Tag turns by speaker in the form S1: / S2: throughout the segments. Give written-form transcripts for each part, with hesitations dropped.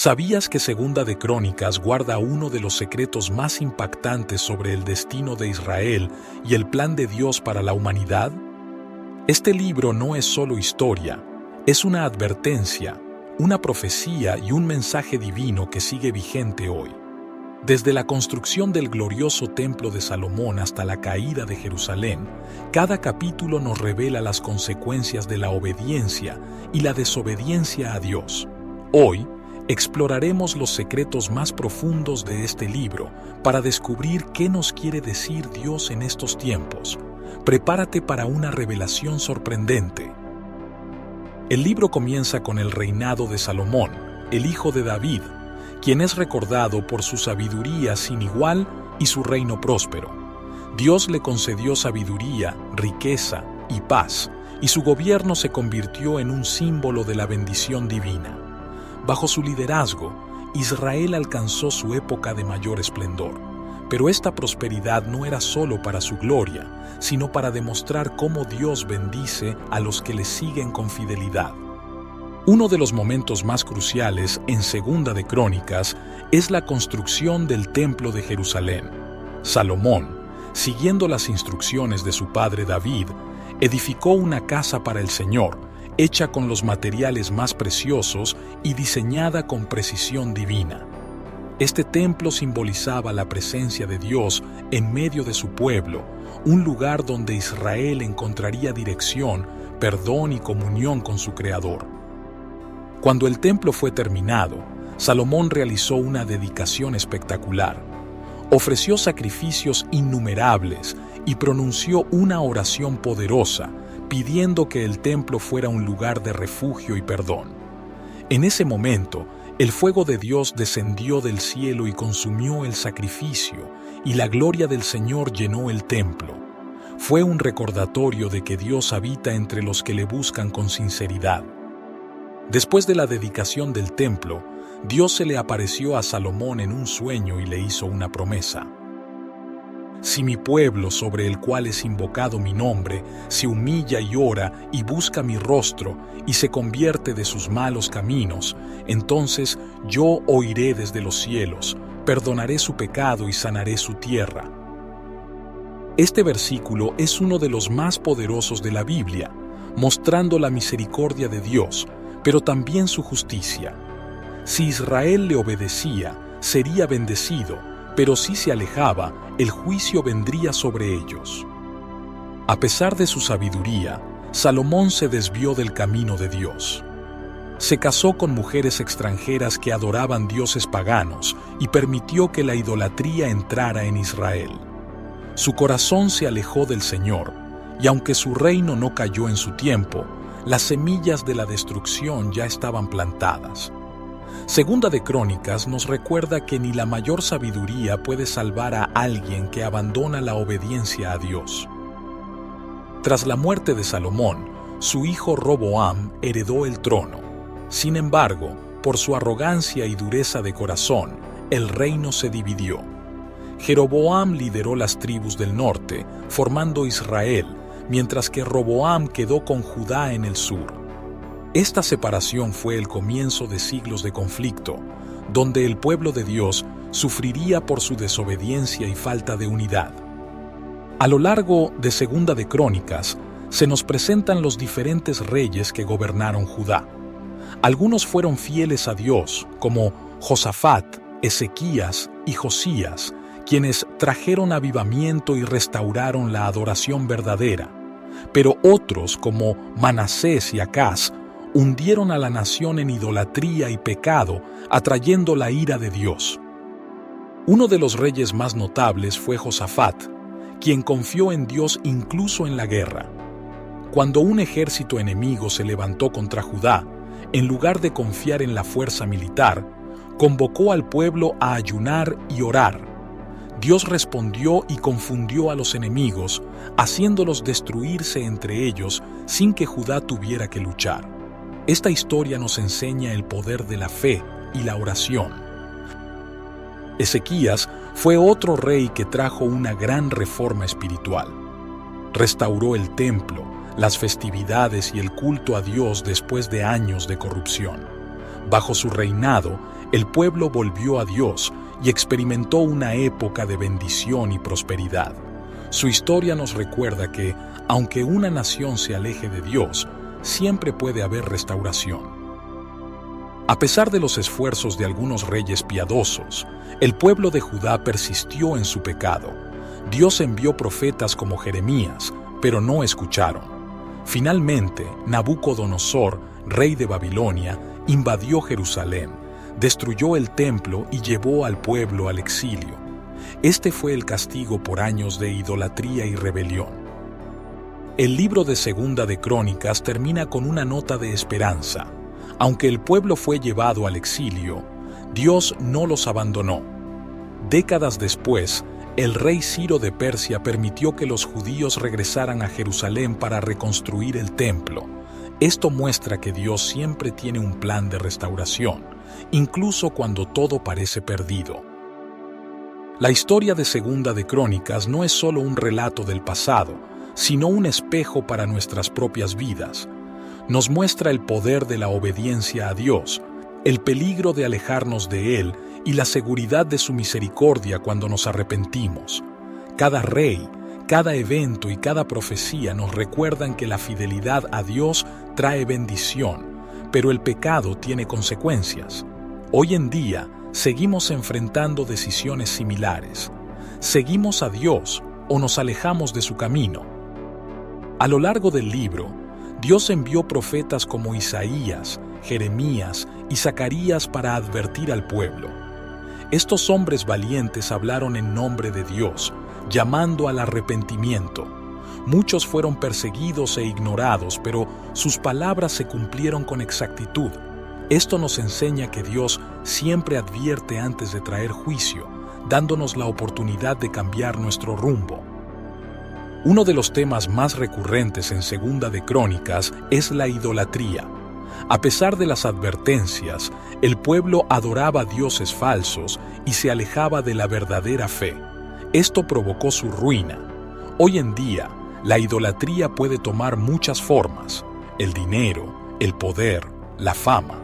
S1: ¿Sabías que Segunda de Crónicas guarda uno de los secretos más impactantes sobre el destino de Israel y el plan de Dios para la humanidad? Este libro no es solo historia, es una advertencia, una profecía y un mensaje divino que sigue vigente hoy. Desde la construcción del glorioso Templo de Salomón hasta la caída de Jerusalén, cada capítulo nos revela las consecuencias de la obediencia y la desobediencia a Dios. Hoy, exploraremos los secretos más profundos de este libro para descubrir qué nos quiere decir Dios en estos tiempos. Prepárate para una revelación sorprendente. El libro comienza con el reinado de Salomón, el hijo de David, quien es recordado por su sabiduría sin igual y su reino próspero. Dios le concedió sabiduría, riqueza y paz, y su gobierno se convirtió en un símbolo de la bendición divina. Bajo su liderazgo, Israel alcanzó su época de mayor esplendor, pero esta prosperidad no era solo para su gloria, sino para demostrar cómo Dios bendice a los que le siguen con fidelidad. Uno de los momentos más cruciales en Segunda de Crónicas es la construcción del Templo de Jerusalén. Salomón, siguiendo las instrucciones de su padre David, edificó una casa para el Señor, hecha con los materiales más preciosos y diseñada con precisión divina. Este templo simbolizaba la presencia de Dios en medio de su pueblo, un lugar donde Israel encontraría dirección, perdón y comunión con su Creador. Cuando el templo fue terminado, Salomón realizó una dedicación espectacular. Ofreció sacrificios innumerables y pronunció una oración poderosa, pidiendo que el templo fuera un lugar de refugio y perdón. En ese momento, el fuego de Dios descendió del cielo y consumió el sacrificio, y la gloria del Señor llenó el templo. Fue un recordatorio de que Dios habita entre los que le buscan con sinceridad. Después de la dedicación del templo, Dios se le apareció a Salomón en un sueño y le hizo una promesa. Si mi pueblo, sobre el cual es invocado mi nombre, se humilla y ora y busca mi rostro y se convierte de sus malos caminos, entonces yo oiré desde los cielos, perdonaré su pecado y sanaré su tierra. Este versículo es uno de los más poderosos de la Biblia, mostrando la misericordia de Dios, pero también su justicia. Si Israel le obedecía, sería bendecido, pero si se alejaba, el juicio vendría sobre ellos. A pesar de su sabiduría, Salomón se desvió del camino de Dios. Se casó con mujeres extranjeras que adoraban dioses paganos y permitió que la idolatría entrara en Israel. Su corazón se alejó del Señor, y aunque su reino no cayó en su tiempo, las semillas de la destrucción ya estaban plantadas. Segunda de Crónicas nos recuerda que ni la mayor sabiduría puede salvar a alguien que abandona la obediencia a Dios. Tras la muerte de Salomón, su hijo Roboam heredó el trono. Sin embargo, por su arrogancia y dureza de corazón, el reino se dividió. Jeroboam lideró las tribus del norte, formando Israel, mientras que Roboam quedó con Judá en el sur. Esta separación fue el comienzo de siglos de conflicto, donde el pueblo de Dios sufriría por su desobediencia y falta de unidad. A lo largo de Segunda de Crónicas, se nos presentan los diferentes reyes que gobernaron Judá. Algunos fueron fieles a Dios, como Josafat, Ezequías y Josías, quienes trajeron avivamiento y restauraron la adoración verdadera. Pero otros, como Manasés y Acaz, hundieron a la nación en idolatría y pecado, atrayendo la ira de Dios. Uno de los reyes más notables fue Josafat, quien confió en Dios incluso en la guerra. Cuando un ejército enemigo se levantó contra Judá, en lugar de confiar en la fuerza militar, convocó al pueblo a ayunar y orar. Dios respondió y confundió a los enemigos, haciéndolos destruirse entre ellos sin que Judá tuviera que luchar. Esta historia nos enseña el poder de la fe y la oración. Ezequías fue otro rey que trajo una gran reforma espiritual. Restauró el templo, las festividades y el culto a Dios después de años de corrupción. Bajo su reinado, el pueblo volvió a Dios y experimentó una época de bendición y prosperidad. Su historia nos recuerda que, aunque una nación se aleje de Dios, siempre puede haber restauración. A pesar de los esfuerzos de algunos reyes piadosos, el pueblo de Judá persistió en su pecado. Dios envió profetas como Jeremías, pero no escucharon. Finalmente, Nabucodonosor, rey de Babilonia, invadió Jerusalén, destruyó el templo y llevó al pueblo al exilio. Este fue el castigo por años de idolatría y rebelión. El libro de Segunda de Crónicas termina con una nota de esperanza. Aunque el pueblo fue llevado al exilio, Dios no los abandonó. Décadas después, el rey Ciro de Persia permitió que los judíos regresaran a Jerusalén para reconstruir el templo. Esto muestra que Dios siempre tiene un plan de restauración, incluso cuando todo parece perdido. La historia de Segunda de Crónicas no es solo un relato del pasado, sino un espejo para nuestras propias vidas. Nos muestra el poder de la obediencia a Dios, el peligro de alejarnos de Él y la seguridad de su misericordia cuando nos arrepentimos. Cada rey, cada evento y cada profecía nos recuerdan que la fidelidad a Dios trae bendición, pero el pecado tiene consecuencias. Hoy en día, seguimos enfrentando decisiones similares. ¿Seguimos a Dios o nos alejamos de su camino? A lo largo del libro, Dios envió profetas como Isaías, Jeremías y Zacarías para advertir al pueblo. Estos hombres valientes hablaron en nombre de Dios, llamando al arrepentimiento. Muchos fueron perseguidos e ignorados, pero sus palabras se cumplieron con exactitud. Esto nos enseña que Dios siempre advierte antes de traer juicio, dándonos la oportunidad de cambiar nuestro rumbo. Uno de los temas más recurrentes en Segunda de Crónicas es la idolatría. A pesar de las advertencias, el pueblo adoraba dioses falsos y se alejaba de la verdadera fe. Esto provocó su ruina. Hoy en día, la idolatría puede tomar muchas formas: el dinero, el poder, la fama.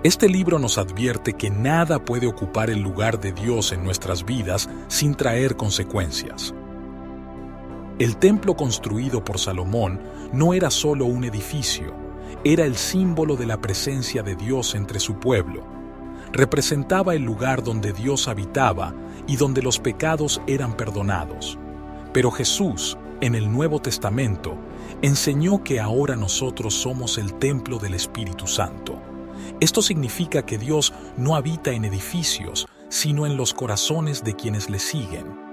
S1: Este libro nos advierte que nada puede ocupar el lugar de Dios en nuestras vidas sin traer consecuencias. El templo construido por Salomón no era solo un edificio, era el símbolo de la presencia de Dios entre su pueblo. Representaba el lugar donde Dios habitaba y donde los pecados eran perdonados. Pero Jesús, en el Nuevo Testamento, enseñó que ahora nosotros somos el templo del Espíritu Santo. Esto significa que Dios no habita en edificios, sino en los corazones de quienes le siguen.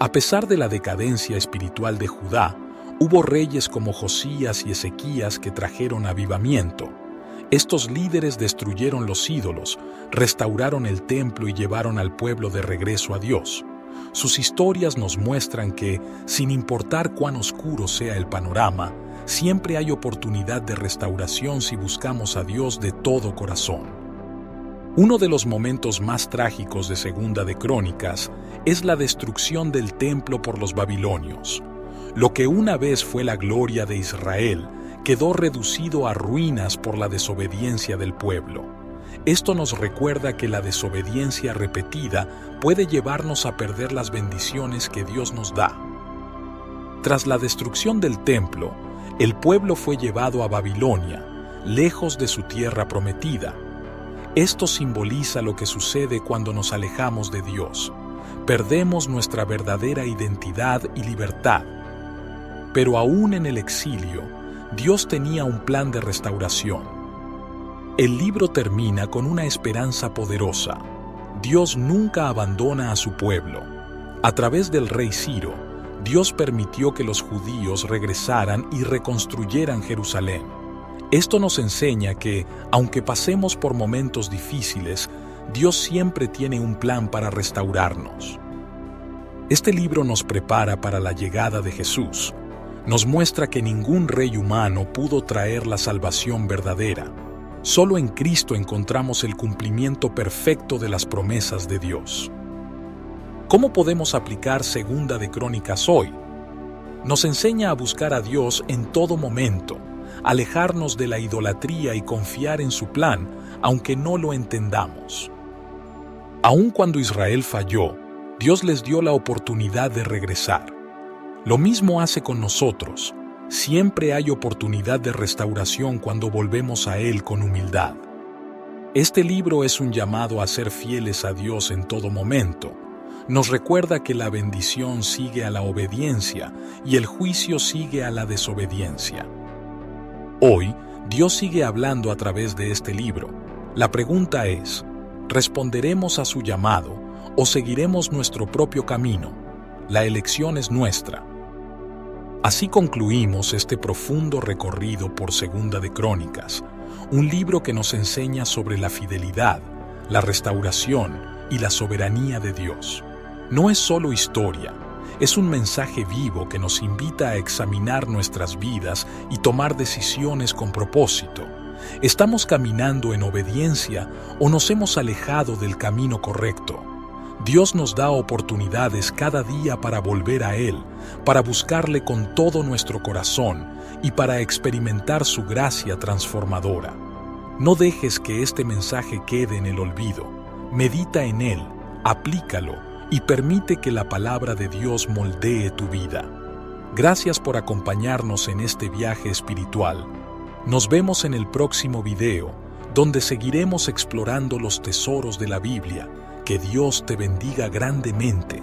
S1: A pesar de la decadencia espiritual de Judá, hubo reyes como Josías y Ezequías que trajeron avivamiento. Estos líderes destruyeron los ídolos, restauraron el templo y llevaron al pueblo de regreso a Dios. Sus historias nos muestran que, sin importar cuán oscuro sea el panorama, siempre hay oportunidad de restauración si buscamos a Dios de todo corazón. Uno de los momentos más trágicos de Segunda de Crónicas es la destrucción del templo por los babilonios. Lo que una vez fue la gloria de Israel quedó reducido a ruinas por la desobediencia del pueblo. Esto nos recuerda que la desobediencia repetida puede llevarnos a perder las bendiciones que Dios nos da. Tras la destrucción del templo, el pueblo fue llevado a Babilonia, lejos de su tierra prometida. Esto simboliza lo que sucede cuando nos alejamos de Dios. Perdemos nuestra verdadera identidad y libertad. Pero aún en el exilio, Dios tenía un plan de restauración. El libro termina con una esperanza poderosa. Dios nunca abandona a su pueblo. A través del rey Ciro, Dios permitió que los judíos regresaran y reconstruyeran Jerusalén. Esto nos enseña que, aunque pasemos por momentos difíciles, Dios siempre tiene un plan para restaurarnos. Este libro nos prepara para la llegada de Jesús. Nos muestra que ningún rey humano pudo traer la salvación verdadera. Solo en Cristo encontramos el cumplimiento perfecto de las promesas de Dios. ¿Cómo podemos aplicar Segunda de Crónicas hoy? Nos enseña a buscar a Dios en todo momento, alejarnos de la idolatría y confiar en su plan, aunque no lo entendamos. Aun cuando Israel falló, Dios les dio la oportunidad de regresar. Lo mismo hace con nosotros. Siempre hay oportunidad de restauración cuando volvemos a Él con humildad. Este libro es un llamado a ser fieles a Dios en todo momento. Nos recuerda que la bendición sigue a la obediencia y el juicio sigue a la desobediencia. Hoy, Dios sigue hablando a través de este libro. La pregunta es, ¿responderemos a su llamado o seguiremos nuestro propio camino? La elección es nuestra. Así concluimos este profundo recorrido por Segunda de Crónicas, un libro que nos enseña sobre la fidelidad, la restauración y la soberanía de Dios. No es solo historia, es un mensaje vivo que nos invita a examinar nuestras vidas y tomar decisiones con propósito. ¿Estamos caminando en obediencia o nos hemos alejado del camino correcto? Dios nos da oportunidades cada día para volver a Él, para buscarle con todo nuestro corazón y para experimentar su gracia transformadora. No dejes que este mensaje quede en el olvido. Medita en él, aplícalo y permite que la palabra de Dios moldee tu vida. Gracias por acompañarnos en este viaje espiritual. Nos vemos en el próximo video, donde seguiremos explorando los tesoros de la Biblia. Que Dios te bendiga grandemente.